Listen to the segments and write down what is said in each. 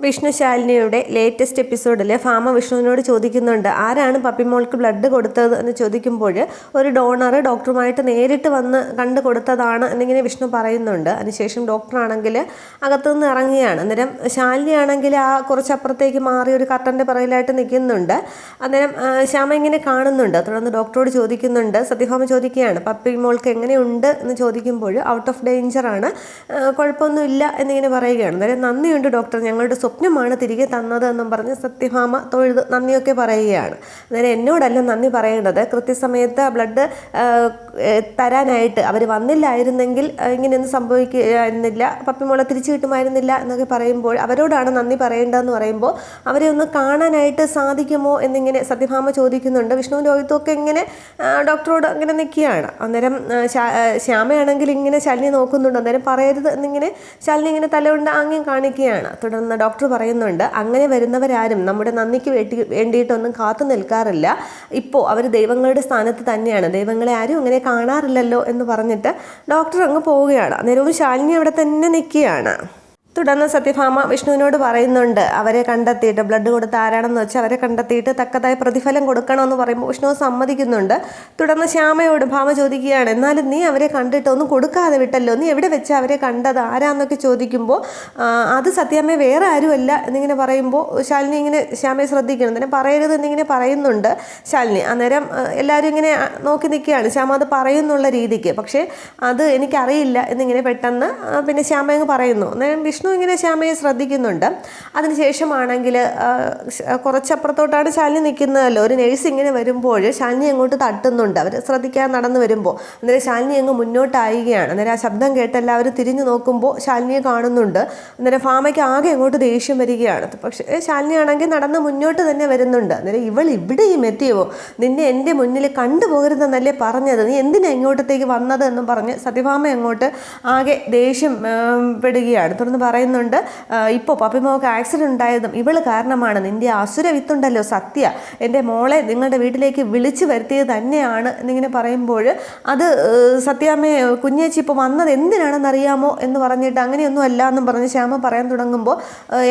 Vishnu ശാലിനിയുടെ latest എപ്പിസോഡിൽ pharma വിഷ്ണുവിനോട് ചോദിക്കുന്നുണ്ട് ആരാണ് പപ്പിമോൾക്ക് ബ്ലഡ് കൊടുത്തത് എന്ന് ചോദിക്കുമ്പോൾ ഒരു ഡോണർ ഡോക്ടറുമായിട്ട് നേരിട്ട് വന്ന് കണ്ടു കൊടുത്തതാണ് എന്നിങ്ങനെ വിഷ്ണു പറയുന്നുണ്ട്. അതിനുശേഷം ഡോക്ടറാണെങ്കിൽ അകത്തുനിന്ന് ഇറങ്ങിയാണ്. അന്നേരം ശാലിനി ആണെങ്കിൽ ആ കുറച്ചപ്പുറത്തേക്ക് മാറി ഒരു കർട്ടൻ്റെ പിറകിലായിട്ട് നിൽക്കുന്നുണ്ട്. അന്നേരം ശ്യാമ ഇങ്ങനെ കാണുന്നുണ്ട്. തുടർന്ന് ഡോക്ടറോട് ചോദിക്കുന്നുണ്ട്. സത്യഭാമ ചോദിക്കുകയാണ് പപ്പിമോൾക്ക് എങ്ങനെയുണ്ട് എന്ന് ചോദിക്കുമ്പോൾ ഔട്ട് ഓഫ് ഡേഞ്ചറാണ്, കുഴപ്പമൊന്നുമില്ല എന്നിങ്ങനെ പറയുകയാണ്. അന്നേരം നന്ദിയുണ്ട് ഡോക്ടർ, ഞങ്ങളുടെ സ്വപ്നമാണ് തിരികെ തന്നത് എന്നും പറഞ്ഞ് സത്യഭാമ തൊഴുത് നന്ദിയൊക്കെ പറയുകയാണ്. അന്നേരം എന്നോടല്ല നന്ദി പറയേണ്ടത്, കൃത്യസമയത്ത് ബ്ലഡ് തരാനായിട്ട് അവർ വന്നില്ലായിരുന്നെങ്കിൽ ഇങ്ങനെയൊന്നും സംഭവിക്കുമായിരുന്നില്ല, പപ്പിമോളെ തിരിച്ചു കിട്ടുമായിരുന്നില്ല എന്നൊക്കെ പറയുമ്പോൾ അവരോടാണ് നന്ദി പറയേണ്ടതെന്ന് പറയുമ്പോൾ അവരെ ഒന്ന് കാണാനായിട്ട് സാധിക്കുമോ എന്നിങ്ങനെ സത്യഭാമ ചോദിക്കുന്നുണ്ട്. വിഷ്ണു രോഹിത്തൊക്കെ ഇങ്ങനെ ഡോക്ടറോട് ഇങ്ങനെ നിൽക്കുകയാണ്. അന്നേരം ശ്യാമയാണെങ്കിൽ ഇങ്ങനെ ശാലിനി നോക്കുന്നുണ്ട്. അന്നേരം പറയരുത് എന്നിങ്ങനെ ശാലിനി ഇങ്ങനെ തലകൊണ്ട് ആംഗ്യം കാണിക്കുകയാണ്. തുടർന്ന് ഡോക്ടർ പറയുന്നുണ്ട് അങ്ങനെ വരുന്നവരാരും നമ്മുടെ നന്ദിക്ക് വേണ്ടിയിട്ടൊന്നും കാത്തു നിൽക്കാറില്ല, ഇപ്പോൾ അവർ ദൈവങ്ങളുടെ സ്ഥാനത്ത് തന്നെയാണ്, ദൈവങ്ങളെ ആരും അങ്ങനെ കാണാറില്ലല്ലോ എന്ന് പറഞ്ഞിട്ട് ഡോക്ടർ അങ്ങ് പോവുകയാണ്. അന്നേരവും ശാലിനി അവിടെ തന്നെ നിൽക്കുകയാണ്. തുടർന്ന് സത്യഭാമ വിഷ്ണുവിനോട് പറയുന്നുണ്ട് അവരെ കണ്ടെത്തിയിട്ട് ബ്ലഡ് കൊടുത്ത ആരാണെന്ന് വെച്ചാൽ അവരെ കണ്ടെത്തിയിട്ട് തക്കതായ പ്രതിഫലം കൊടുക്കണമെന്ന് പറയുമ്പോൾ വിഷ്ണു സമ്മതിക്കുന്നുണ്ട്. തുടർന്ന് ശ്യാമയോട് ഭാമ ചോദിക്കുകയാണ് എന്നാലും നീ അവരെ കണ്ടിട്ട് ഒന്നും കൊടുക്കാതെ വിട്ടല്ലോ, നീ എവിടെ വെച്ചാൽ അവരെ കണ്ടത്, ആരാന്നൊക്കെ ചോദിക്കുമ്പോൾ അത് സത്യാമ്മയെ വേറെ ആരുമല്ല എന്നിങ്ങനെ പറയുമ്പോൾ ശാലിനി ഇങ്ങനെ ശ്യാമയെ ശ്രദ്ധിക്കണം. അന്നേരം പറയരുത് എന്നിങ്ങനെ പറയുന്നുണ്ട് ശാലിനി. അന്നേരം എല്ലാവരും ഇങ്ങനെ നോക്കി നിൽക്കുകയാണ് ശ്യാമ അത് പറയുന്നുള്ള രീതിക്ക്. പക്ഷേ അത് എനിക്കറിയില്ല എന്നിങ്ങനെ പെട്ടെന്ന് പിന്നെ ശ്യാമ അങ്ങ് പറയുന്നു. അന്നേരം വിഷ്ണു ഇങ്ങനെ ശ്യാമയെ ശ്രദ്ധിക്കുന്നുണ്ട്. അതിനുശേഷമാണെങ്കിൽ കുറച്ചപ്പുറത്തോട്ടാണ് ശാലിനി നിൽക്കുന്നതല്ലോ, ഒരു നേഴ്സ് ഇങ്ങനെ വരുമ്പോൾ ശാലിനി അങ്ങോട്ട് തട്ടുന്നുണ്ട്. അവർ ശ്രദ്ധിക്കാൻ നടന്നു വരുമ്പോൾ അന്നേരം ശാലിനി അങ്ങ് മുന്നോട്ടാവുകയാണ്. അന്നേരം ആ ശബ്ദം കേട്ട് എല്ലാവരും തിരിഞ്ഞു നോക്കുമ്പോൾ ശാലിനിയെ കാണുന്നുണ്ട്. അന്നേരം ഫാമയ്ക്ക് ആകെ അങ്ങോട്ട് ദേഷ്യം വരികയാണ്. പക്ഷേ ശാലിനി ആണെങ്കിൽ നടന്ന് മുന്നോട്ട് തന്നെ വരുന്നുണ്ട്. അന്നേരം ഇവൾ ഇവിടെയും എത്തിയോ, നിന്നെ എൻ്റെ മുന്നിൽ കണ്ടുപോകരുതെന്നല്ലേ പറഞ്ഞത്, നീ എന്തിനാ ഇങ്ങോട്ടത്തേക്ക് വന്നത് എന്നും പറഞ്ഞ് സത്യഭാമ അങ്ങോട്ട് ആകെ ദേഷ്യം പെടുകയാണ്. തുടർന്ന് പറയുന്നുണ്ട് ഇപ്പോൾ പപ്പിമോൾക്ക് ആക്സിഡൻറ്റ് ഉണ്ടായതും ഇവൾ കാരണമാണ്, നിൻ്റെ അസുര വിത്തുണ്ടല്ലോ സത്യ, എൻ്റെ മോളെ നിങ്ങളുടെ വീട്ടിലേക്ക് വിളിച്ചു വരുത്തിയത് തന്നെയാണ് എന്നിങ്ങനെ പറയുമ്പോൾ അത് സത്യാമ്മയെ കുഞ്ഞേച്ചി ഇപ്പോൾ വന്നത് എന്തിനാണെന്നറിയാമോ എന്ന് പറഞ്ഞിട്ട് അങ്ങനെയൊന്നും അല്ല എന്നും പറഞ്ഞ് ശ്യാമ പറയാൻ തുടങ്ങുമ്പോൾ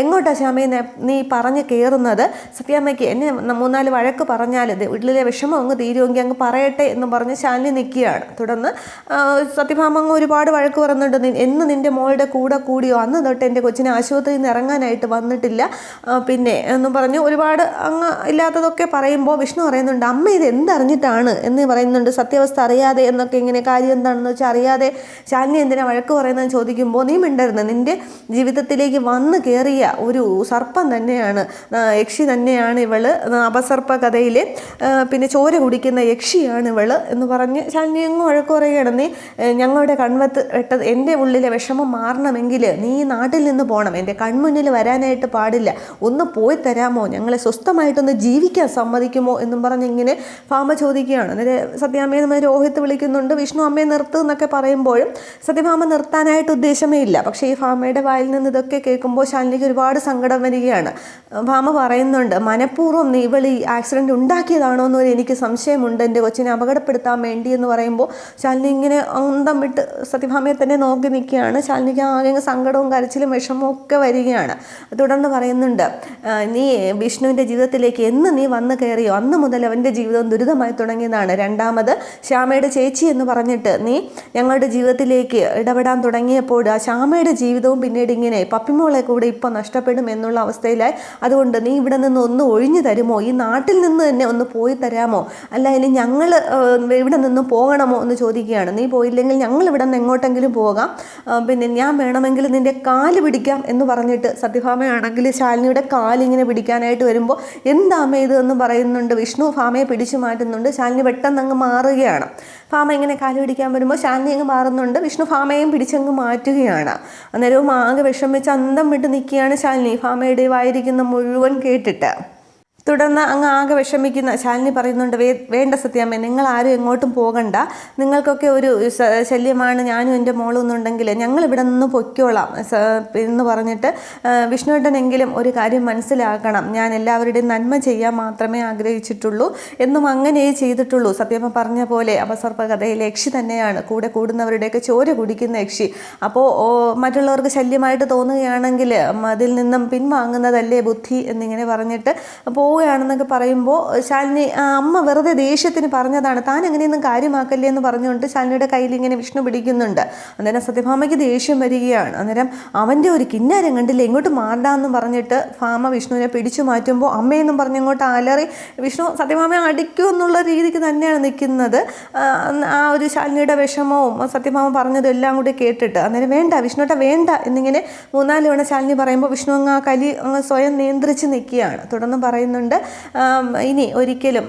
എങ്ങോട്ടാണ് ശ്യാമയെ നീ പറഞ്ഞ് കയറുന്നത്, സത്യാമ്മയ്ക്ക് എന്നെ 3-4 വഴക്ക് പറഞ്ഞാൽ വീട്ടിലെ വിഷമം അങ്ങ് തീരുമെങ്കിൽ അങ്ങ് പറയട്ടെ എന്ന് പറഞ്ഞ് ശാലിനി നിൽക്കുകയാണ്. തുടർന്ന് സത്യഭാമ അങ്ങ് ഒരുപാട് വഴക്ക് പറയുന്നുണ്ട്, എന്ന് നിൻ്റെ മോളുടെ കൂടെ കൂടിയോ, അന്ന് തൊട്ട് എൻ്റെ കൊച്ചിനെ ആശുപത്രിയിൽ നിന്ന് ഇറങ്ങാനായിട്ട് വന്നിട്ടില്ല, പിന്നെ എന്നും പറഞ്ഞു ഒരുപാട് അങ്ങ് ഇല്ലാത്തതൊക്കെ പറയുമ്പോൾ വിഷ്ണു പറയുന്നുണ്ട് അമ്മ ഇത് എന്തറിഞ്ഞിട്ടാണ് എന്ന് പറയുന്നുണ്ട്, സത്യാവസ്ഥ അറിയാതെ എന്നൊക്കെ ഇങ്ങനെ കാര്യം എന്താണെന്ന് വെച്ചാൽ അറിയാതെ ശാലിനി എന്തിനാ വഴക്ക് പറയുന്നതെന്ന് ചോദിക്കുമ്പോൾ നീ മിണ്ടരുത്, നിൻ്റെ ജീവിതത്തിലേക്ക് വന്ന് കയറിയ ഒരു സർപ്പം തന്നെയാണ്, യക്ഷി തന്നെയാണ് ഇവള്, അപസർപ്പ കഥയിലെ പിന്നെ ചോര കുടിക്കുന്ന യക്ഷിയാണ് ഇവള് എന്ന് പറഞ്ഞ് ശാലിനി എങ്ങും വഴക്ക് പറയുകയാണ്. നീ ഞങ്ങളുടെ കൺവത്ത് ഇട്ടത് എൻ്റെ ഉള്ളിലെ വിഷമം മാറണമെങ്കിൽ നീ നാട്ടിൽ നിന്ന് പോകണം, എൻ്റെ കൺമുന്നിൽ വരാനായിട്ട് പാടില്ല, ഒന്ന് പോയി തരാമോ, ഞങ്ങളെ സ്വസ്ഥമായിട്ടൊന്ന് ജീവിക്കാൻ സമ്മതിക്കുമോ എന്നും പറഞ്ഞ് ഇങ്ങനെ ഫാമ ചോദിക്കുകയാണ്. അന്നേരം സത്യാമ്മയെ നമ്മൾ രോഹിത്ത് വിളിക്കുന്നുണ്ട്. വിഷ്ണു അമ്മയെ നിർത്തും എന്നൊക്കെ പറയുമ്പോഴും സത്യഭാമ നിർത്താനായിട്ട് ഉദ്ദേശമേ ഇല്ല. പക്ഷേ ഈ ഫാമയുടെ വായിൽ നിന്ന് ഇതൊക്കെ കേൾക്കുമ്പോൾ ശാലിനിക്ക് ഒരുപാട് സങ്കടം വരികയാണ്. ഭാമ പറയുന്നുണ്ട് മനഃപൂർവ്വം നീ ഇവൾ ഈ ആക്സിഡൻറ്റ് ഉണ്ടാക്കിയതാണോ എന്നൊരു എനിക്ക് സംശയമുണ്ട്, എൻ്റെ കൊച്ചിനെ അപകടപ്പെടുത്താൻ വേണ്ടി എന്ന് പറയുമ്പോൾ ശാലിനി ഇങ്ങനെ അന്തം വിട്ട് സത്യഭാമയെ തന്നെ നോക്കി നിൽക്കുകയാണ്. ശാലിനിക്ക് ആകെ സങ്കടവും കരച്ചിലും വിഷമവും ഒക്കെ വരികയാണ്. തുടർന്ന് പറയുന്നുണ്ട് നീ വിഷ്ണുവിൻ്റെ ജീവിതത്തിലേക്ക് എന്ന് നീ വന്നു കയറിയോ അന്ന് മുതൽ അവൻ്റെ ജീവിതം ദുരിതമായി തുടങ്ങിയതാണ്. രണ്ടാമത് ശ്യാമയുടെ ചേച്ചി എന്ന് പറഞ്ഞിട്ട് നീ ഞങ്ങളുടെ ജീവിതത്തിലേക്ക് ഇടപെടാൻ തുടങ്ങിയപ്പോൾ ആ ശ്യാമയുടെ ജീവിതവും പിന്നീട് ഇങ്ങനെ പപ്പിമോളെ കൂടെ ഇപ്പോൾ നഷ്ടപ്പെടും എന്നുള്ള അവസ്ഥയിലായി. അതുകൊണ്ട് നീ ഇവിടെ നിന്ന് ഒന്ന് ഒഴിഞ്ഞു തരുമോ, ഈ നാട്ടിൽ നിന്ന് തന്നെ ഒന്ന് പോയി തരാമോ, അല്ല ഇനി ഞങ്ങൾ ഇവിടെ നിന്ന് പോകണമോ എന്ന് ചോദിക്കുകയാണ്. നീ പോയില്ലെങ്കിൽ ഞങ്ങൾ ഇവിടെ നിന്ന് എങ്ങോട്ടെങ്കിലും പോകാം, പിന്നെ ഞാൻ വേണമെങ്കിൽ നിൻ്റെ കാല് പിടിക്കാം എന്ന് പറഞ്ഞിട്ട് സത്യഭാമയാണെങ്കിൽ ശാലിനിയുടെ കാലിങ്ങനെ പിടിക്കാനായിട്ട് വരുമ്പോൾ എന്താമേ ഇത് എന്ന് പറയുന്നുണ്ട്. വിഷ്ണു ഭാമയെ പിടിച്ചു മാറ്റുന്നുണ്ട്. ശാലിനി പെട്ടെന്ന് അങ്ങ് മാറുകയാണ്. ഭാമ ഇങ്ങനെ കാല് പിടിക്കാൻ വരുമ്പോൾ ശാലിനി അങ്ങ് മാറുന്നുണ്ട്. വിഷ്ണു ഭാമയും പിടിച്ചങ്ങ് മാറ്റുകയാണ്. അന്നേരവും ആകെ വിഷമിച്ച് അന്തം വിട്ട് നിൽക്കുകയാണ് ശാലിനി ഭാമയുടെ വായിരിക്കുന്ന മുഴുവൻ കേട്ടിട്ട്. തുടർന്ന് അങ്ങ് ആകെ വിഷമിക്കുന്ന ശാലിനി പറയുന്നുണ്ട്, വേണ്ട സത്യാമ്മേ, നിങ്ങൾ ആരും എങ്ങോട്ടും പോകണ്ട, നിങ്ങൾക്കൊക്കെ ഒരു ശല്യമാണ് ഞാനും എൻ്റെ മോളും എന്നുണ്ടെങ്കിൽ ഞങ്ങൾ ഇവിടെ നിന്ന് പൊയ്ക്കോളാം എന്ന് പറഞ്ഞിട്ട് വിഷ്ണുവേട്ടനെങ്കിലും ഒരു കാര്യം മനസ്സിലാക്കണം, ഞാൻ എല്ലാവരുടെയും നന്മ ചെയ്യാൻ മാത്രമേ ആഗ്രഹിച്ചിട്ടുള്ളൂ എന്നും അങ്ങനെയേ ചെയ്തിട്ടുള്ളൂ. സത്യമ്മ പറഞ്ഞ പോലെ അപസർപ്പ കഥയിലെ യക്ഷി തന്നെയാണ് കൂടെ കൂടുന്നവരുടെയൊക്കെ ചോര കുടിക്കുന്ന യക്ഷി. അപ്പോൾ മറ്റുള്ളവർക്ക് ശല്യമായിട്ട് തോന്നുകയാണെങ്കിൽ അതിൽ നിന്നും പിൻവാങ്ങുന്നതല്ലേ ബുദ്ധി എന്നിങ്ങനെ പറഞ്ഞിട്ട് പോവുകയാണെന്നൊക്കെ പറയുമ്പോൾ ശാലിനി അമ്മ വെറുതെ ദേഷ്യത്തിന് പറഞ്ഞതാണ്, താൻ എങ്ങനെയൊന്നും കാര്യമാക്കല്ലേ എന്ന് പറഞ്ഞുകൊണ്ട് ശാലിനിയുടെ കയ്യിൽ ഇങ്ങനെ വിഷ്ണു പിടിക്കുന്നുണ്ട്. അന്നേരം സത്യഭാമയ്ക്ക് ദേഷ്യം വരികയാണ്. അന്നേരം അവൻ്റെ ഒരു കിന്നാരം കണ്ടില്ല, ഇങ്ങോട്ട് മാറാമെന്ന് പറഞ്ഞിട്ട് ഭാമ വിഷ്ണുവിനെ പിടിച്ചു മാറ്റുമ്പോൾ അമ്മയെന്നും പറഞ്ഞിങ്ങോട്ട് അലറി വിഷ്ണു സത്യഭാമയെ അടിക്കും എന്നുള്ള രീതിക്ക് തന്നെയാണ് നിൽക്കുന്നത്. ആ ഒരു ശാലിനിയുടെ വിഷമവും സത്യഭാമ പറഞ്ഞതും എല്ലാം കൂടി കേട്ടിട്ട് അന്നേരം വേണ്ട വിഷ്ണുട്ട വേണ്ട എന്നിങ്ങനെ 3-4 തവണ ശാലിനി പറയുമ്പോൾ വിഷ്ണു അങ്ങ് ആ കലി അങ്ങ് സ്വയം നിയന്ത്രിച്ച് നിൽക്കുകയാണ്. തുടർന്ന് പറയുന്നുണ്ട്, ഇനി ഒരിക്കലും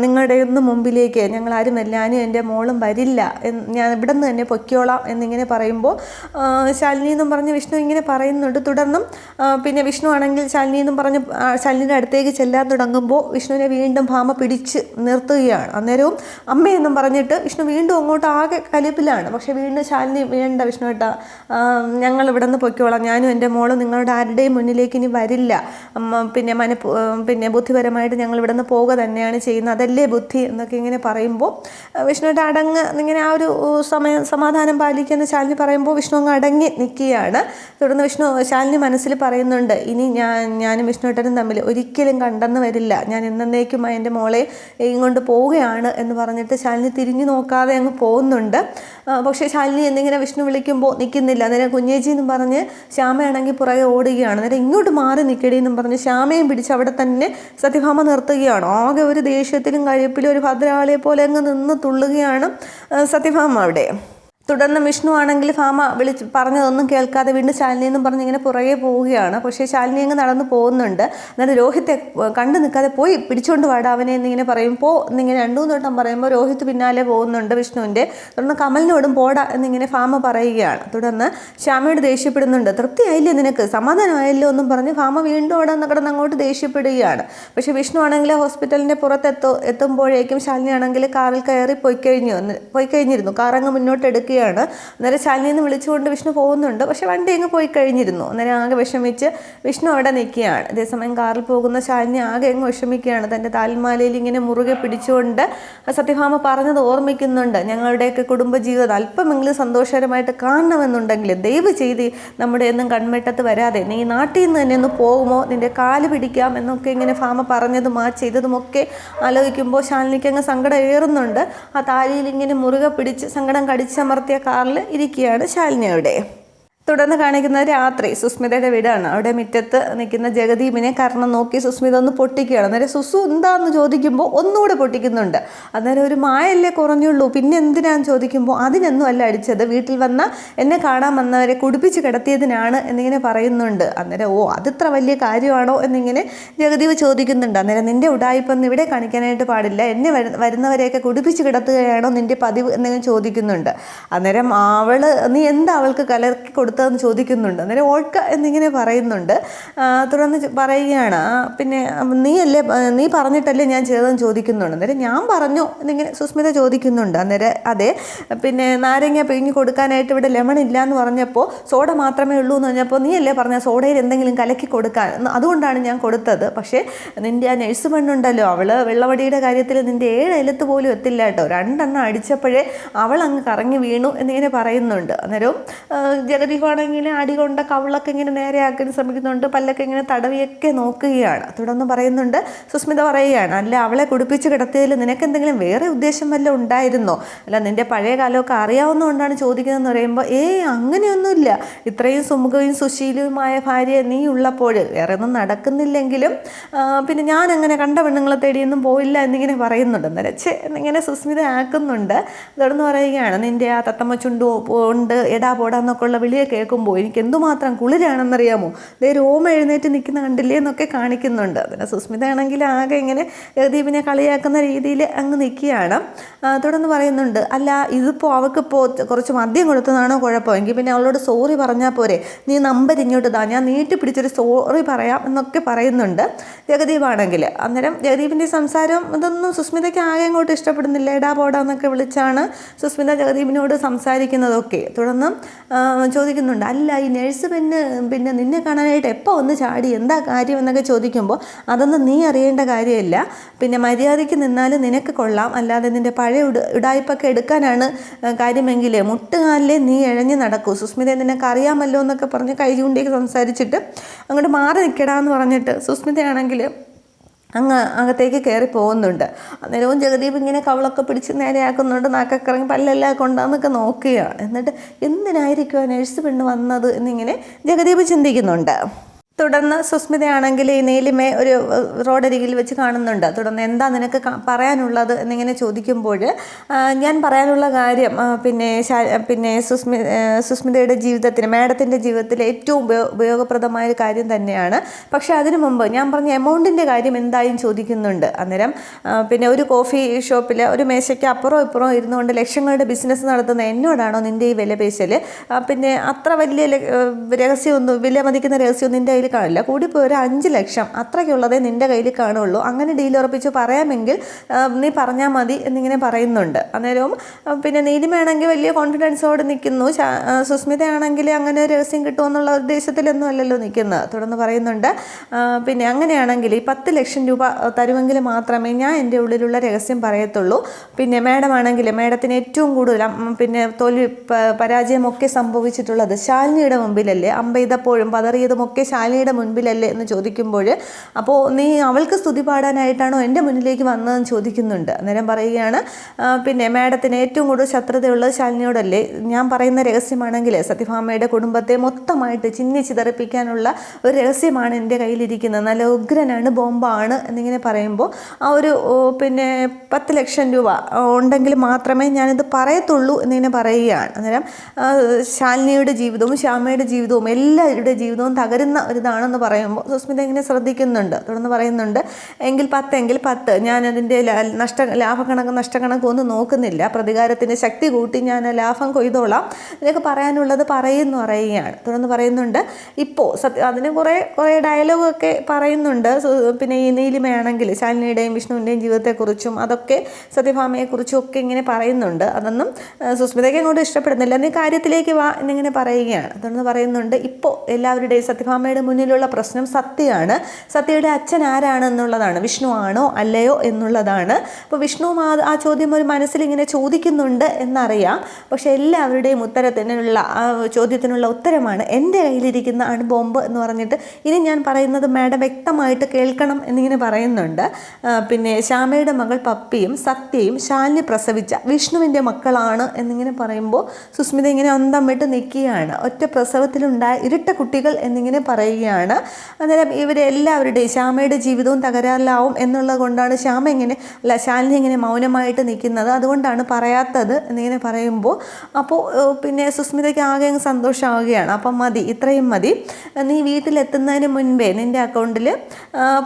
നിങ്ങളുടെ ഒന്നും മുമ്പിലേക്ക് ഞങ്ങൾ ആരുമല്ല, ഞാനും എൻ്റെ മോളും വരില്ല, ഞാൻ ഇവിടെ നിന്ന് തന്നെ പൊയ്ക്കോളാം എന്നിങ്ങനെ പറയുമ്പോൾ ശാലിനി എന്നും പറഞ്ഞ് വിഷ്ണു ഇങ്ങനെ പറയുന്നുണ്ട്. തുടർന്നും പിന്നെ വിഷ്ണു ആണെങ്കിൽ ശാലിനി എന്നും പറഞ്ഞ് ശാലിനിയുടെ അടുത്തേക്ക് ചെല്ലാൻ തുടങ്ങുമ്പോൾ വിഷ്ണുവിനെ വീണ്ടും ഭാമ പിടിച്ച് നിർത്തുകയാണ്. അന്നേരവും അമ്മയെന്നും പറഞ്ഞിട്ട് വിഷ്ണു വീണ്ടും അങ്ങോട്ട് ആകെ കലിപ്പിലാണ്. പക്ഷേ വീണ്ടും ശാലിനി വേണ്ട വിഷ്ണുവേട്ട, ഞങ്ങൾ ഇവിടെ നിന്ന് പൊയ്ക്കോളാം, ഞാനും എൻ്റെ മോളും നിങ്ങളുടെ ആരുടെയും മുന്നിലേക്ക് ഇനി വരില്ല, പിന്നെ ബുദ്ധിപരമായിട്ട് ഞങ്ങൾ ഇവിടെ നിന്ന് പോവുക തന്നെയാണ് ചെയ്യുന്നത്, അതല്ലേ ബുദ്ധി എന്നൊക്കെ ഇങ്ങനെ പറയുമ്പോൾ വിഷ്ണുവിൻ്റെ അടങ്ങ് ഇങ്ങനെ ആ ഒരു സമാധാനം പാലിക്കുന്ന ശാലിനി പറയുമ്പോൾ വിഷ്ണു അങ്ങ് അടങ്ങി നിൽക്കുകയാണ്. തുടർന്ന് ശാലിനി മനസ്സിൽ പറയുന്നുണ്ട്, ഇനി ഞാനും വിഷ്ണുവേട്ടനും തമ്മിൽ ഒരിക്കലും കണ്ടെന്ന് വരില്ല, ഞാൻ എന്നേക്കുമായി എൻ്റെ മോളെ ഇങ്ങോട്ട് പോവുകയാണ് എന്ന് പറഞ്ഞിട്ട് ശാലിനി തിരിഞ്ഞു നോക്കാതെ അങ്ങ് പോകുന്നുണ്ട്. പക്ഷേ ശാലിനി എന്നിങ്ങനെ വിഷ്ണു വിളിക്കുമ്പോൾ നിൽക്കുന്നില്ല. അന്നേരം കുഞ്ഞേച്ചി എന്നും പറഞ്ഞ് ശ്യാമയാണെങ്കിൽ പുറകെ ഓടുകയാണ്. അന്നേരം ഇങ്ങോട്ട് മാറി നിൽക്കടി എന്നും പറഞ്ഞ് ശ്യാമയും പിടിച്ച് അവിടെ തന്നെ സത്യഭാമ നിർത്തുകയാണ്. ആകെ ഒരു ദേഷ്യത്തിലും കഴിപ്പിലും ഒരു ഭദ്രകാളിയെ പോലെ അങ്ങ് നിന്ന് തുള്ളുകയാണ് സത്യഭാമ അവിടെ. തുടർന്ന് വിഷ്ണു ആണെങ്കിൽ ഭാമ പറഞ്ഞതൊന്നും കേൾക്കാതെ വീണ്ടും ശാലിനി എന്നും പറഞ്ഞ് ഇങ്ങനെ പുറകെ പോവുകയാണ്. പക്ഷേ ശാലിനി അങ്ങ് നടന്നു പോകുന്നുണ്ട്. എന്നിട്ട് രോഹിത്തെ കണ്ടു നിൽക്കാതെ പോയി പിടിച്ചുകൊണ്ട് വാടാ അവനെ എന്നിങ്ങനെ പറയുമ്പോൾ എന്നിങ്ങനെ 2-3 വട്ടം പറയുമ്പോൾ രോഹിത്ത് പിന്നാലെ പോകുന്നുണ്ട് വിഷ്ണുവിൻ്റെ. തുടർന്ന് കമലിനോടും പോടാ എന്നിങ്ങനെ ഭാമ പറയുകയാണ്. തുടർന്ന് ശ്യാമയോട് ദേഷ്യപ്പെടുന്നുണ്ട്, തൃപ്തിയായില്ലേ നിനക്ക്, സമാധാനമായല്ലോ എന്നും പറഞ്ഞ് ഭാമ വീണ്ടും അവിടെ കിടന്ന് അങ്ങോട്ട് ദേഷ്യപ്പെടുകയാണ്. പക്ഷേ വിഷ്ണു ആണെങ്കിൽ ഹോസ്പിറ്റലിൻ്റെ എത്തുമ്പോഴേക്കും ശാലിനി ആണെങ്കിൽ കാറിൽ കയറി പോയി കഴിഞ്ഞിരുന്നു. കാറങ്ങ് മുന്നോട്ട് എടുക്കുകയാണ്. അന്നേരം ശാലിനിന്ന് വിളിച്ചുകൊണ്ട് വിഷ്ണു പോകുന്നുണ്ട്. പക്ഷെ വണ്ടി അങ്ങ് പോയി കഴിഞ്ഞിരുന്നു. അന്നേരം ആകെ വിഷമിച്ച് വിഷ്ണു അവിടെ നിൽക്കുകയാണ്. അതേസമയം കാറിൽ പോകുന്ന ശാലിനി ആകെ അങ്ങ് വിഷമിക്കുകയാണ്. തൻ്റെ താൽമാലയിൽ ഇങ്ങനെ മുറുകെ പിടിച്ചുകൊണ്ട് സത്യഭാമ പറഞ്ഞത് ഓർമ്മിക്കുന്നുണ്ട്, ഞങ്ങളുടെയൊക്കെ കുടുംബജീവിതം അല്പമെങ്കിലും സന്തോഷകരമായിട്ട് കാണണമെന്നുണ്ടെങ്കിൽ ദയവ് ചെയ്ത് നമ്മുടെ ഒന്നും കൺമെട്ടത്ത് വരാതെ നീ നാട്ടിൽ നിന്ന് തന്നെ ഒന്ന് പോകുമോ, നിൻ്റെ കാല് പിടിക്കാം എന്നൊക്കെ ഇങ്ങനെ ഭാമ പറഞ്ഞതും ആ ചെയ്തതുമൊക്കെ ആലോചിക്കുമ്പോൾ ശാലിനിക്ക് അങ്ങ് സങ്കടം ഏറുന്നുണ്ട്. ആ താലിയിൽ ഇങ്ങനെ മുറുകെ പിടിച്ച് സങ്കടം കടിച്ചമർത്തിയ കാറിൽ ഇരിക്കുകയാണ് ശാലിനി അവിടെ. തുടർന്ന് കാണിക്കുന്നത് രാത്രി സുസ്മിതയുടെ വീടാണ്. അവിടെ മുറ്റത്ത് നിൽക്കുന്ന ജഗദീപിനെ കാരണം നോക്കി സുസ്മിത ഒന്ന് പൊട്ടിക്കുകയാണ്. അന്നേരം സുസു എന്താന്ന് ചോദിക്കുമ്പോൾ ഒന്നുകൂടെ പൊട്ടിക്കുന്നുണ്ട്. അന്നേരം ഒരു മായല്ലേ കുറഞ്ഞുള്ളൂ, പിന്നെ എന്തിനാന്ന് ചോദിക്കുമ്പോൾ അതിനൊന്നും അല്ല അടിച്ചത്, വീട്ടിൽ വന്ന എന്നെ കാണാൻ വന്നവരെ കുടിപ്പിച്ച് കിടത്തിയതിനാണ് എന്നിങ്ങനെ പറയുന്നുണ്ട്. അന്നേരം അതിത്ര വലിയ കാര്യമാണോ എന്നിങ്ങനെ ജഗദീപ് ചോദിക്കുന്നുണ്ട്. അന്നേരം നിൻ്റെ ഉടായിപ്പൊന്നും ഇവിടെ കാണിക്കാനായിട്ട് പാടില്ല, എന്നെ വരുന്നവരെയൊക്കെ കുടിപ്പിച്ച് കിടത്തുകയാണോ നിൻ്റെ പതിവ് എന്നിങ്ങനെ ചോദിക്കുന്നുണ്ട്. അന്നേരം നീ എന്താ അവൾക്ക് കലർക്കി കൊടുത്തതെന്ന് ചോദിക്കുന്നുണ്ട്. അന്നേരം ഓൾക്ക എന്നിങ്ങനെ പറയുന്നുണ്ട്. തുടർന്ന് പറയുകയാണ്, പിന്നെ നീ പറഞ്ഞിട്ടല്ലേ ഞാൻ ചെയ്തതെന്ന് ചോദിക്കുന്നുണ്ട്. അന്നേരം ഞാൻ പറഞ്ഞു എന്നിങ്ങനെ സുസ്മിത ചോദിക്കുന്നുണ്ട്. അന്നേരം അതെ, പിന്നെ നാരങ്ങ പിഴിഞ്ഞ് കൊടുക്കാനായിട്ട് ഇവിടെ ലെമൺ ഇല്ല എന്ന് പറഞ്ഞപ്പോൾ സോഡ മാത്രമേ ഉള്ളൂ എന്ന് പറഞ്ഞപ്പോൾ നീയല്ലേ പറഞ്ഞ സോഡയിൽ എന്തെങ്കിലും കലക്കി കൊടുക്കാൻ, അതുകൊണ്ടാണ് ഞാൻ കൊടുത്തത്. പക്ഷേ നിൻ്റെ ആ നഴ്സ് പെണ്ണുണ്ടല്ലോ, അവൾ വെള്ളവടിയുടെ കാര്യത്തിൽ നിൻ്റെ 7 അയലത്ത് പോലും എത്തില്ല കേട്ടോ, 2 എണ്ണം അടിച്ചപ്പോഴേ അവൾ അങ്ങ് കറങ്ങി വീണു എന്നിങ്ങനെ പറയുന്നുണ്ട്. അന്നേരം ജഗദീപാണെങ്കിൽ അടി കൊണ്ട കവിളൊക്കെ ഇങ്ങനെ നേരെയാക്കാൻ ശ്രമിക്കുന്നുണ്ട്, പല്ലൊക്കെ ഇങ്ങനെ തടവിയൊക്കെ നോക്കുകയാണ്. തുടർന്ന് പറയുന്നുണ്ട്, സുസ്മിത പറയുകയാണ്, അല്ല അവളെ കുടിപ്പിച്ച് കിടത്തിയതിൽ നിനക്ക് എന്തെങ്കിലും വേറെ ഉദ്ദേശം വല്ലതും ഉണ്ടായിരുന്നോ, അല്ല നിൻ്റെ പഴയ കാലമൊക്കെ അറിയാവുന്നതുകൊണ്ടാണ് ചോദിക്കുന്നതെന്ന് പറയുമ്പോൾ അങ്ങനെയൊന്നുമില്ല, ഇത്രയും സുമുഖവും സുശീലവുമായ ഭാര്യ നീ ഉള്ളപ്പോൾ വേറെ ഒന്നും നടക്കുന്നില്ലെങ്കിലും പിന്നെ ഞാൻ അങ്ങനെ കണ്ട പെണ്ണുങ്ങളെ തേടിയൊന്നും പോയില്ല എന്നിങ്ങനെ പറയുന്നുണ്ട്. അന്നേരം എന്നിങ്ങനെ സുസ്മിത ആക്കുന്നുണ്ട്. തുടർന്ന് പറയുകയാണ്, നിൻ്റെ ആ തത്തമ്മ ചുണ്ടു കൊണ്ട് എടാ പോടാന്നൊക്കെ ഉള്ള വിളിയൊക്കെ കേൾക്കുമ്പോൾ എനിക്ക് എന്തുമാത്രം കുളിരാണെന്നറിയാമോ, ദേ രോമം എഴുന്നേറ്റ് നിൽക്കുന്ന കണ്ടില്ലേ എന്നൊക്കെ കാണിക്കുന്നുണ്ട്. അതിന് സുസ്മിത ആണെങ്കിൽ ആകെ ഇങ്ങനെ ജഗദീപിനെ കളിയാക്കുന്ന രീതിയിൽ അങ്ങ് നിൽക്കുകയാണ്. തുടർന്ന് പറയുന്നുണ്ട്, അല്ല ഇതിപ്പോൾ അവൾക്കിപ്പോൾ കുറച്ച് മദ്യം കൊടുത്തതാണോ കുഴപ്പം, എങ്കിൽ പിന്നെ അവളോട് സോറി പറഞ്ഞാൽ പോരെ, നീ നമ്പർ ഇങ്ങോട്ട് താ, ഞാൻ നീട്ടി പിടിച്ചൊരു സോറി പറയാം എന്നൊക്കെ പറയുന്നുണ്ട് ജഗദീപാണെങ്കിൽ. അന്നേരം ജഗദീപിൻ്റെ സംസാരം ഇതൊന്നും സുസ്മിതയ്ക്ക് ആകെ അങ്ങോട്ട് ഇഷ്ടപ്പെടുന്നില്ല. എടാ പോടാ എന്നൊക്കെ വിളിച്ചാണ് സുസ്മിത ജഗദീപിനോട് സംസാരിക്കുന്നതൊക്കെ. തുടർന്ന് ചോദിക്കുന്നുണ്ട്, അല്ല ഈ നഴ്സ് പിന്നെ നിന്നെ കാണാനായിട്ട് എപ്പോൾ ഒന്ന് ചാടി, എന്താ കാര്യം എന്നൊക്കെ ചോദിക്കുമ്പോൾ അതൊന്നും നീ അറിയേണ്ട കാര്യമില്ല, പിന്നെ മര്യാദയ്ക്ക് നിന്നാൽ നിനക്ക് കൊള്ളാം, അല്ലാതെ നിൻ്റെ പഴയ ഉടായ്പൊക്കെ എടുക്കാനാണ് കാര്യമെങ്കിൽ മുട്ടുകാലിലെ നീ ഇഴഞ്ഞ് നടക്കൂ, സുസ്മിതയെ നിനക്ക് അറിയാമല്ലോ എന്നൊക്കെ പറഞ്ഞ് കൈ ചൂണ്ടിയൊക്കെ സംസാരിച്ചിട്ട് അങ്ങോട്ട് മാറി നിൽക്കടാന്ന് പറഞ്ഞിട്ട് സുസ്മിതയാണെങ്കിൽ അങ്ങ് അകത്തേക്ക് കയറി പോകുന്നുണ്ട്. അന്നേരവും ജഗദീപ് ഇങ്ങനെ കവളൊക്കെ പിടിച്ച് നേരെയാക്കുന്നുണ്ട്, നാക്കൊക്കെ ഇറങ്ങി പല്ലെല്ലാം കൊണ്ടാന്നൊക്കെ നോക്കുകയാണ്. എന്നിട്ട് എന്തിനായിരിക്കും ആ നഴ്സ് പെണ്ണ് വന്നത് എന്നിങ്ങനെ ജഗദീപ് ചിന്തിക്കുന്നുണ്ട്. തുടർന്ന് സുസ്മിതയാണെങ്കിൽ ഈ നീലിമയെ ഒരു റോഡരികിൽ വെച്ച് കാണുന്നുണ്ട്. തുടർന്ന് എന്താ നിനക്ക് പറയാനുള്ളത് എന്നിങ്ങനെ ചോദിക്കുമ്പോൾ ഞാൻ പറയാനുള്ള കാര്യം പിന്നെ സുസ്മിതയുടെ ജീവിതത്തിന്, മാഡത്തിൻ്റെ ജീവിതത്തിൽ ഏറ്റവും ഉപയോഗപ്രദമായ ഒരു കാര്യം തന്നെയാണ്. പക്ഷേ അതിനു മുമ്പ് ഞാൻ പറഞ്ഞ എമൗണ്ടിൻ്റെ കാര്യം എന്തായും ചോദിക്കുന്നുണ്ട്. അന്നേരം പിന്നെ ഒരു കോഫി ഷോപ്പിൽ ഒരു മേശയ്ക്ക് അപ്പുറം ഇപ്പുറം ഇരുന്നുകൊണ്ട് ലക്ഷങ്ങളുടെ ബിസിനസ് നടത്തുന്ന എന്നോടാണോ നിൻ്റെ ഈ വില പേശൽ? പിന്നെ അത്ര വലിയ രഹസ്യമൊന്നും, വില മതിക്കുന്ന രഹസ്യമൊന്നും നിൻ്റെ കയ്യിൽ കാണില്ല, കൂടിപ്പോയി ഒരു 5 ലക്ഷം അത്രയ്ക്കുള്ളതേ നിൻ്റെ കയ്യിൽ കാണുള്ളൂ, അങ്ങനെ ഡീൽ ഉറപ്പിച്ച് പറയാമെങ്കിൽ നീ പറഞ്ഞാൽ മതി എന്നിങ്ങനെ പറയുന്നുണ്ട്. അന്നേരവും പിന്നെ നീലിമയാണെങ്കിൽ വലിയ കോൺഫിഡൻസോടെ നിൽക്കുന്നു. സുസ്മിതയാണെങ്കിൽ അങ്ങനെ രഹസ്യം കിട്ടുമെന്നുള്ള ഉദ്ദേശത്തിലൊന്നും അല്ലല്ലോ നിൽക്കുന്നത്. തുടർന്ന് പറയുന്നുണ്ട്, പിന്നെ അങ്ങനെയാണെങ്കിൽ ഈ 10 ലക്ഷം രൂപ തരുമെങ്കിൽ മാത്രമേ ഞാൻ എൻ്റെ ഉള്ളിലുള്ള രഹസ്യം പറയത്തുള്ളൂ. പിന്നെ മാഡം ആണെങ്കിൽ മാഡത്തിന് ഏറ്റവും കൂടുതൽ പിന്നെ തോൽവി പരാജയമൊക്കെ സംഭവിച്ചിട്ടുള്ളത് ശാലിനിയുടെ മുമ്പിലല്ലേ, അമ്പെയ്തപ്പോഴും പതറിയതുമൊക്കെ ശാലിനിയുടെ മുൻപിലല്ലേ എന്ന് ചോദിക്കുമ്പോൾ, അപ്പോൾ നീ അവൾക്ക് സ്തുതി പാടാനായിട്ടാണോ എൻ്റെ മുന്നിലേക്ക് വന്നതെന്ന് ചോദിക്കുന്നുണ്ട്. അന്നേരം പറയുകയാണ്, പിന്നെ മാഡത്തിന് ഏറ്റവും കൂടുതൽ ശത്രുതയുള്ളത് ശാലിനിയോടല്ലേ, ഞാൻ പറയുന്ന രഹസ്യമാണെങ്കിൽ സത്യഭാമയുടെ കുടുംബത്തെ മൊത്തമായിട്ട് ചിതറിപ്പിക്കാനുള്ള ഒരു രഹസ്യമാണ് എൻ്റെ കയ്യിലിരിക്കുന്നത്, നല്ല ഉഗ്രനാണ്, ബോംബാണ് എന്നിങ്ങനെ പറയുമ്പോൾ ആ ഒരു പിന്നെ 10 ലക്ഷം രൂപ ഉണ്ടെങ്കിൽ മാത്രമേ ഞാനിത് പറയത്തുള്ളൂ എന്നിങ്ങനെ പറയുകയാണ്. അന്നേരം ശാലിനിയുടെ ജീവിതവും ശ്യാമയുടെ ജീവിതവും എല്ലാവരുടെ ജീവിതവും തകരുന്ന ഒരിതാണെന്ന് പറയുമ്പോൾ സുസ്മിത ഇങ്ങനെ ശ്രദ്ധിക്കുന്നുണ്ട്. തുടർന്ന് പറയുന്നുണ്ട്, എങ്കിൽ 10 ഞാനതിൻ്റെ ലാഭക്കണക്ക് നഷ്ടക്കണക്ക് ഒന്നും നോക്കുന്നില്ല, പ്രതികാരത്തിൻ്റെ ശക്തി കൂട്ടി ഞാൻ ലാഭം കൊയ്തോളാം, നിനക്ക് പറയാനുള്ളത് പറയുമെന്ന് പറയുകയാണ്. തുടർന്ന് പറയുന്നുണ്ട്, ഇപ്പോൾ അതിന് കുറേ ഡയലോഗൊക്കെ പറയുന്നുണ്ട്. പിന്നെ ഈ നീലിമയാണെങ്കിൽ ശാലിനിയുടെയും വിഷ്ണുവിൻ്റെയും ജീവിതത്തെക്കുറിച്ചും അതൊക്കെ സത്യഭാമയെക്കുറിച്ചും ഒക്കെ ഇങ്ങനെ പറയുന്നുണ്ട്. അതൊന്നും സുസ്മിതയ്ക്ക് അങ്ങോട്ട് ഇഷ്ടപ്പെടുന്നില്ല. നീ കാര്യത്തിലേക്ക് വാ എന്നിങ്ങനെ പറയുകയാണ്. തുടർന്ന് പറയുന്നുണ്ട്, ഇപ്പോൾ എല്ലാവരുടെയും സത്യഭാമയുടെ മുന്നിലുള്ള പ്രശ്നം സത്യമാണ്, സത്യയുടെ അച്ഛൻ ആരാണെന്നുള്ളതാണ്, വിഷ്ണു ആണോ അല്ലയോ എന്നുള്ളതാണ്. അപ്പോൾ വിഷ്ണുവും ആ ചോദ്യം ഒരു മനസ്സിലിങ്ങനെ ചോദിക്കുന്നുണ്ട് എന്നറിയാം. പക്ഷെ എല്ലാവരുടെയും ചോദ്യത്തിനുള്ള ഉത്തരമാണ് എൻ്റെ കയ്യിലിരിക്കുന്ന അണുബോംബ് എന്ന് പറഞ്ഞിട്ട് ഇനി ഞാൻ പറയുന്നത് മാഡം വ്യക്തമായിട്ട് കേൾക്കണം എന്നിങ്ങനെ പറയുന്നുണ്ട്. പിന്നെ ശ്യാമയുടെ മകൾ പപ്പിയും സത്യയും ശാലിനി പ്രസവിച്ച വിഷ്ണുവിൻ്റെ മക്കളാണ് എന്നിങ്ങനെ പറയുമ്പോൾ സുസ്മിത ഇങ്ങനെ അന്തം വിട്ട് നിൽക്കുകയാണ്. ഒറ്റ പ്രസവത്തിലുണ്ടായ ഇരട്ട കുട്ടികൾ എന്നിങ്ങനെ പറയുകയാണ്. അന്നേരം ഇവരെല്ലാവരുടെയും ശ്യാമയുടെ ജീവിതവും തകരാറിലാവും എന്നുള്ളത് കൊണ്ടാണ് ശാലിനി ഇങ്ങനെ മൗനമായിട്ട് നിൽക്കുന്നത്, അതുകൊണ്ടാണ് പറയാത്തത് എന്നിങ്ങനെ പറയുമ്പോൾ അപ്പോൾ പിന്നെ സുസ്മിതയ്ക്ക് ആകെ അങ്ങ് സന്തോഷമാവുകയാണ്. അപ്പം മതി, ഇത്രയും മതി, നീ വീട്ടിലെത്തുന്നതിന് മുൻപേ നിൻ്റെ അക്കൗണ്ടിൽ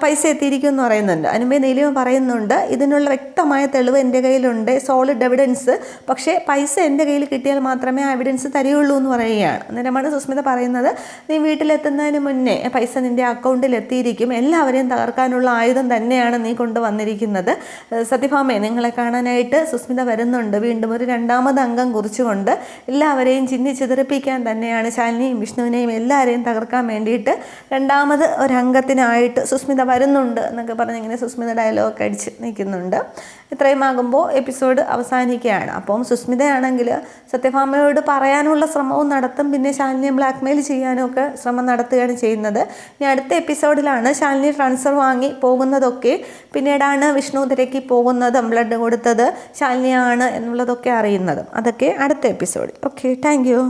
പൈസ എത്തിയിരിക്കും എന്ന് പറയുന്നുണ്ട്. അതിനുമ്പേ നീലിമ പറയുന്നുണ്ട്, ഇതിനുള്ള വ്യക്തമായ തെളിവ് എൻ്റെ കയ്യിലുണ്ട്, സോളിഡ് എവിഡൻസ്, പക്ഷേ പൈസ എൻ്റെ കയ്യിൽ കിട്ടിയാൽ മാത്രമേ ആ എവിഡൻസ് തരികയുള്ളൂ എന്ന് പറയുകയാണ്. അന്നേരമാണ് സുസ്മിത പറയുന്നത്, നീ വീട്ടിലെത്തുന്നതിന് മുന്നേ പൈസ നിൻ്റെ അക്കൗണ്ടിൽ എത്തിയിരിക്കും, എല്ലാവരെയും തകർക്കാനുള്ള ആയുധം തന്നെയാണ് നീ കൊണ്ടുവന്നിരിക്കുന്നത്. സത്യഭാമയെ നിങ്ങളെ കാണാനായിട്ട് സുസ്മിത വരുന്നുണ്ട്, വീണ്ടും ഒരു 2ാമത് അംഗം കുറിച്ചുകൊണ്ട് എല്ലാവരെയും ചിതറിപ്പിക്കാൻ തന്നെയാണ്, ശാലിനിയും വിഷ്ണുവിനെയും എല്ലാവരെയും തകർക്കാൻ വേണ്ടിയിട്ട് 2ാമത് ഒരംഗത്തിനായിട്ട് സുസ്മിത വരുന്നുണ്ട് എന്നൊക്കെ പറഞ്ഞ് ഇങ്ങനെ സുസ്മിത ഡയലോഗൊക്കെ അടിച്ച് നിൽക്കുന്നുണ്ട്. ഇത്രയും ആകുമ്പോൾ എപ്പിസോഡ് അവസാനിക്കുകയാണ്. അപ്പം സുസ്മിതയാണെങ്കിൽ സത്യഭാമയോട് പറയാനുള്ള ശ്രമവും നടത്തും, പിന്നെ ശാലിനിയെ ബ്ലാക്ക്മെയിൽ ചെയ്യാനും ഒക്കെ ശ്രമം നടത്തുകയാണ് ചെയ്യുന്നത്. ഇനി അടുത്ത എപ്പിസോഡിലാണ് ശാലിനി ട്രാൻസ്ഫർ വാങ്ങി പോകുന്നതൊക്കെ, പിന്നീടാണ് വിഷ്ണു തിരക്കി പോകുന്നതും ബ്ലഡ് കൊടുത്തത് ശാലിനിയാണ് എന്നുള്ളതൊക്കെ അറിയുന്നതും. അതൊക്കെ അടുത്ത എപ്പിസോഡിൽ. Okay, thank you.